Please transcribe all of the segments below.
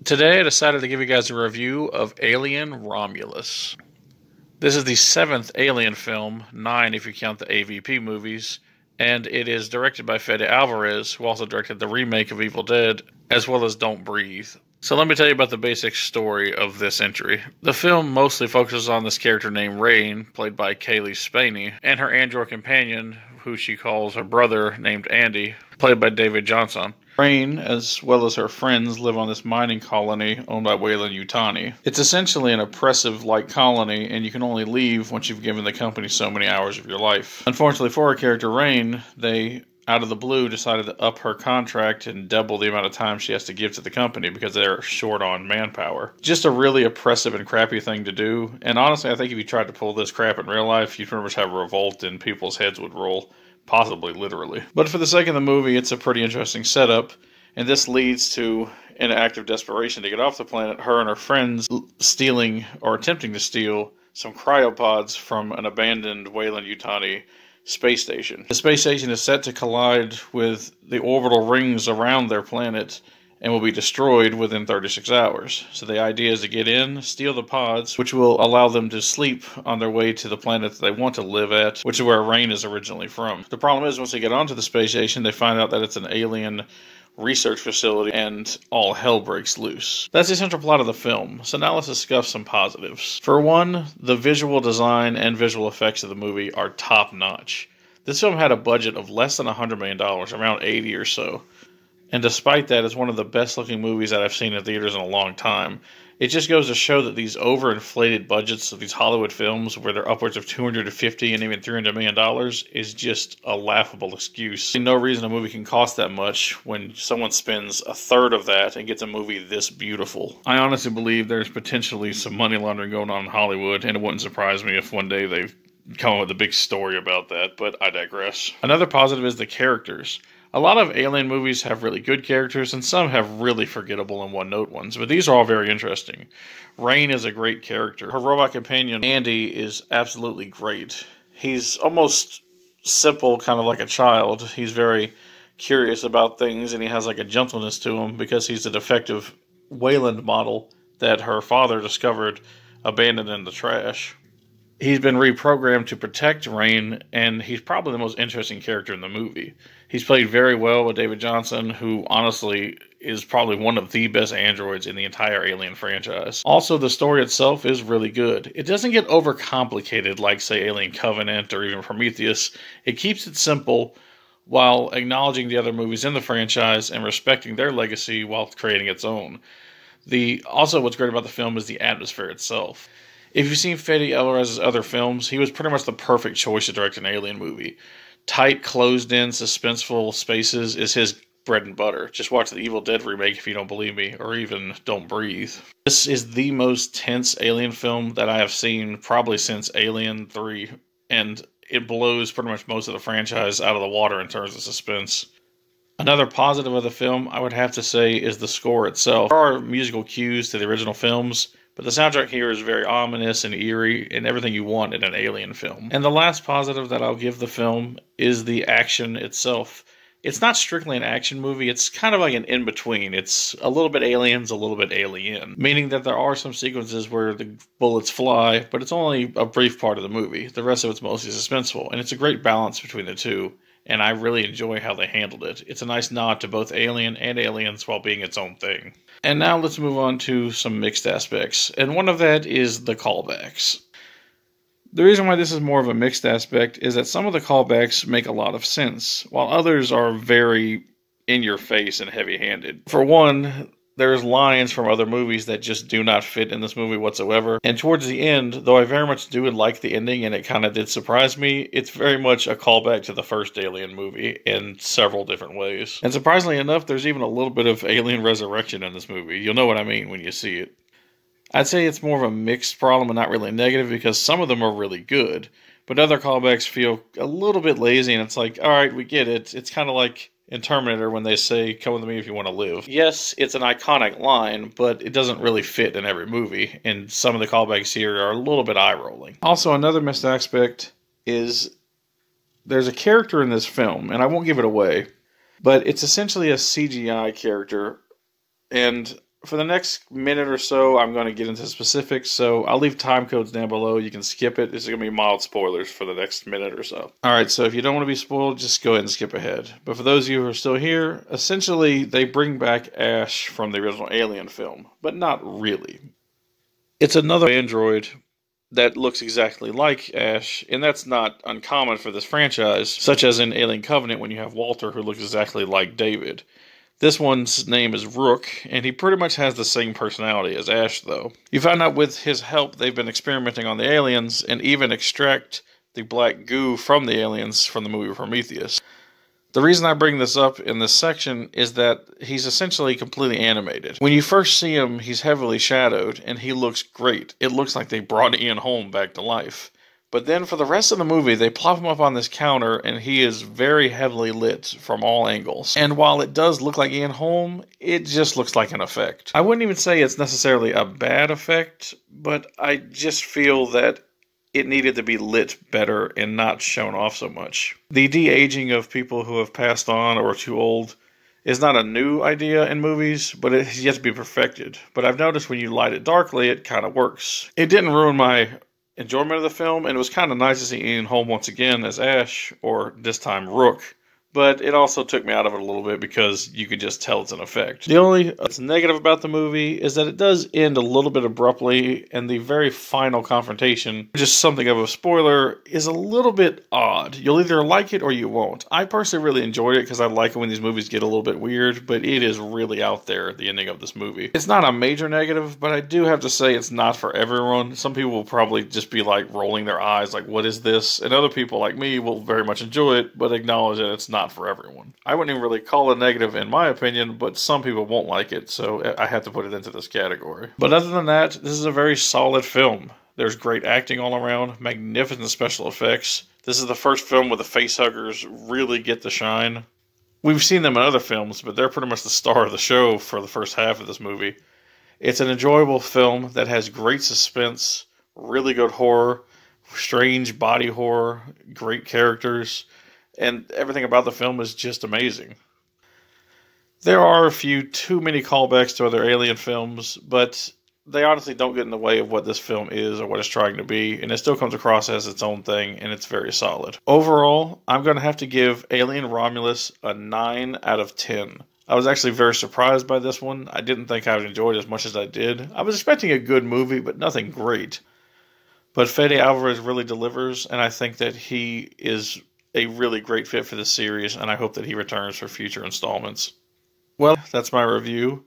Today I decided to give you guys a review of Alien Romulus. This is the seventh Alien film, 9 if you count the AVP movies, and it is directed by Fede Alvarez, who also directed the remake of Evil Dead, as well as Don't Breathe. So let me tell you about the basic story of this entry. The film mostly focuses on this character named Rain, played by Kaylee Spaney, and her android companion, who she calls her brother, named Andy, played by David Johnson. Rain, as well as her friends, live on this mining colony owned by Weyland-Yutani. It's essentially an oppressive-like colony, and you can only leave once you've given the company so many hours of your life. Unfortunately for our character Rain, they, out of the blue, decided to up her contract and double the amount of time she has to give to the company because they're short on manpower. Just a really oppressive and crappy thing to do, and honestly I think if you tried to pull this crap in real life, you'd pretty much have a revolt and people's heads would roll. Possibly literally. But for the sake of the movie, it's a pretty interesting setup, and this leads to an act of desperation to get off the planet, her and her friends stealing, or attempting to steal, some cryopods from an abandoned Weyland-Yutani space station. The space station is set to collide with the orbital rings around their planet and will be destroyed within 36 hours. So the idea is to get in, steal the pods, which will allow them to sleep on their way to the planet that they want to live at, which is where Rain is originally from. The problem is, once they get onto the space station, they find out that it's an alien research facility, and all hell breaks loose. That's the central plot of the film, so now let's discuss some positives. For one, the visual design and visual effects of the movie are top-notch. This film had a budget of less than $100 million, around 80 or so. And despite that, it's one of the best-looking movies that I've seen in theaters in a long time. It just goes to show that these overinflated budgets of these Hollywood films, where they're upwards of $250 and even $300 million, is just a laughable excuse. No reason a movie can cost that much when someone spends a third of that and gets a movie this beautiful. I honestly believe there's potentially some money laundering going on in Hollywood, and it wouldn't surprise me if one day they come up with a big story about that, but I digress. Another positive is the characters. A lot of Alien movies have really good characters, and some have really forgettable and one-note ones, but these are all very interesting. Rain is a great character. Her robot companion, Andy, is absolutely great. He's almost simple, kind of like a child. He's very curious about things, and he has like a gentleness to him because he's a defective Weyland model that her father discovered abandoned in the trash. He's been reprogrammed to protect Rain, and he's probably the most interesting character in the movie. He's played very well with David Johnson, who honestly is probably one of the best androids in the entire Alien franchise. Also, the story itself is really good. It doesn't get overcomplicated like, say, Alien Covenant or even Prometheus. It keeps it simple while acknowledging the other movies in the franchise and respecting their legacy while creating its own. Also, what's great about the film is the atmosphere itself. If you've seen Fede Alvarez's other films, he was pretty much the perfect choice to direct an Alien movie. Tight, closed-in, suspenseful spaces is his bread and butter. Just watch the Evil Dead remake if you don't believe me, or even Don't Breathe. This is the most tense Alien film that I have seen probably since Alien 3, and it blows pretty much most of the franchise out of the water in terms of suspense. Another positive of the film, I would have to say, is the score itself. There are musical cues to the original films, but the soundtrack here is very ominous and eerie and everything you want in an Alien film. And the last positive that I'll give the film is the action itself. It's not strictly an action movie, it's kind of like an in-between. It's a little bit Aliens, a little bit Alien. Meaning that there are some sequences where the bullets fly, but it's only a brief part of the movie. The rest of it's mostly suspenseful, and it's a great balance between the two. And I really enjoy how they handled it. It's a nice nod to both Alien and Aliens while being its own thing. And now let's move on to some mixed aspects. And one of that is the callbacks. The reason why this is more of a mixed aspect is that some of the callbacks make a lot of sense, while others are very in-your-face and heavy-handed. For one, there's lines from other movies that just do not fit in this movie whatsoever. And towards the end, though I very much do like the ending and it kind of did surprise me, it's very much a callback to the first Alien movie in several different ways. And surprisingly enough, there's even a little bit of alien resurrection in this movie. You'll know what I mean when you see it. I'd say it's more of a mixed problem and not really negative because some of them are really good. But other callbacks feel a little bit lazy and it's like, alright, we get it. It's kind of like in Terminator when they say, "Come with me if you want to live." Yes, it's an iconic line, but it doesn't really fit in every movie, and some of the callbacks here are a little bit eye-rolling. Also, another missed aspect is there's a character in this film, and I won't give it away, but it's essentially a CGI character, and For the next minute or so, I'm going to get into specifics, so I'll leave time codes down below. You can skip it. It's going to be mild spoilers for the next minute or so. Alright, so if you don't want to be spoiled, just go ahead and skip ahead. But for those of you who are still here, essentially, they bring back Ash from the original Alien film, but not really. It's another android that looks exactly like Ash, and that's not uncommon for this franchise, such as in Alien Covenant when you have Walter who looks exactly like David. This one's name is Rook, and he pretty much has the same personality as Ash, though. You find out with his help they've been experimenting on the aliens, and even extract the black goo from the aliens from the movie Prometheus. The reason I bring this up in this section is that he's essentially completely animated. When you first see him, he's heavily shadowed, and he looks great. It looks like they brought Ian Holm back to life. But then for the rest of the movie, they plop him up on this counter, and he is very heavily lit from all angles. And while it does look like Ian Holm, it just looks like an effect. I wouldn't even say it's necessarily a bad effect, but I just feel that it needed to be lit better and not shown off so much. The de-aging of people who have passed on or are too old is not a new idea in movies, but it has yet to be perfected. But I've noticed when you light it darkly, it kind of works. It didn't ruin my enjoyment of the film, and it was kind of nice to see Ian Holm once again as Ash, or this time Rook. But it also took me out of it a little bit because you could just tell it's an effect. The only that's negative about the movie is that it does end a little bit abruptly, and the very final confrontation, just something of a spoiler, is a little bit odd. You'll either like it or you won't. I personally really enjoyed it because I like it when these movies get a little bit weird, but it is really out there at the ending of this movie. It's not a major negative, but I do have to say it's not for everyone. Some people will probably just be like rolling their eyes like, what is this? And other people like me will very much enjoy it, but acknowledge that it's not for everyone. I wouldn't even really call it negative in my opinion, but some people won't like it, so I have to put it into this category. But other than that, this is a very solid film. There's great acting all around, magnificent special effects. This is the first film where the facehuggers really get the shine. We've seen them in other films, but they're pretty much the star of the show for the first half of this movie. It's an enjoyable film that has great suspense, really good horror, strange body horror, great characters, and everything about the film is just amazing. There are a few too many callbacks to other Alien films, but they honestly don't get in the way of what this film is or what it's trying to be, and it still comes across as its own thing, and it's very solid. Overall, I'm going to have to give Alien Romulus a 9 out of 10. I was actually very surprised by this one. I didn't think I would enjoy it as much as I did. I was expecting a good movie, but nothing great. But Fede Alvarez really delivers, and I think that he is a really great fit for this series, and I hope that he returns for future installments. Well, that's my review.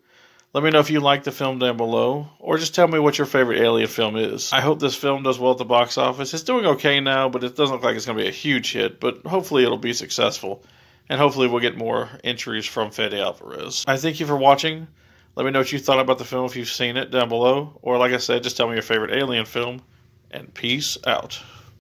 Let me know if you like the film down below, or just tell me what your favorite Alien film is. I hope this film does well at the box office. It's doing okay now, but it doesn't look like it's going to be a huge hit, but hopefully it'll be successful, and hopefully we'll get more entries from Fede Alvarez. I thank you for watching. Let me know what you thought about the film if you've seen it down below, or like I said, just tell me your favorite Alien film, and peace out.